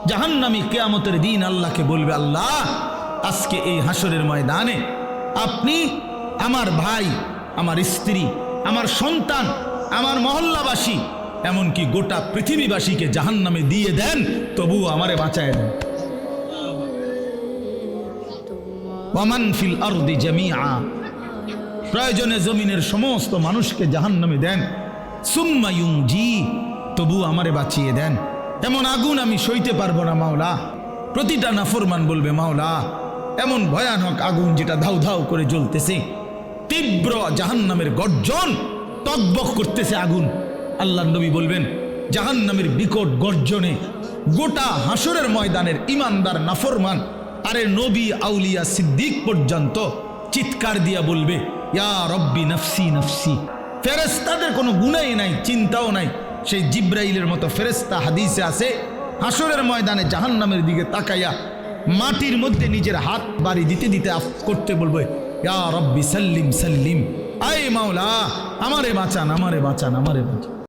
জাহান্নামী কিয়ামতের দিন আল্লাহকে বলবে, আল্লাহ আজকে এই হাসরের ময়দানে আপনি আমার ভাই, আমার স্ত্রী, আমার সন্তান, আমার মহল্লাবাসী, এমনকি গোটা পৃথিবীবাসীকে জাহান্নামে দিয়ে দেন, তবুও আমারে বাঁচায় দেন। ওয়ামান ফিল আরদি জামিআ, প্রয়োজনে জমিনের সমস্ত মানুষকে জাহান্নামে দেন, সুম্মা ইউনজি, তবুও আমারে বাঁচিয়ে দেন। এমন আগুন আমি সইতে পারবো না মাওলা। প্রতিটা নাফরমান বলবে, মাওলা এমন ভয়ানক আগুন যেটা ধাউ ধাউ করে জ্বলতেছে, তীব্র জাহান্নামের গর্জন, টকবক করতেছে আগুন। আল্লাহর নবী বলবেন, জাহান্নামের বিকট গর্জনে গোটা হাসরের ময়দানের ইমানদার নাফরমান, আরে নবী আউলিয়া সিদ্দিক পর্যন্ত চিৎকার দিয়া বলবে, ইয়া রব্বি নফসি নফসি। ফেরেশতাদের কোনো গুনাহই নাই, চিন্তাও নাই। সেই জিব্রাইলের মতো ফেরেশতা হাদিসে আছে, হাসরের ময়দানে জাহান্নামের দিকে তাকাইয়া মাটির মধ্যে নিজের হাত বাড়ি দিতে দিতে করতে বলবে, ইয়া রব্বি সাল্লিম সাল্লিম, আয় মাওলা আমারে বাঁচান, আমারে বাঁচান, আমারে বাঁচান।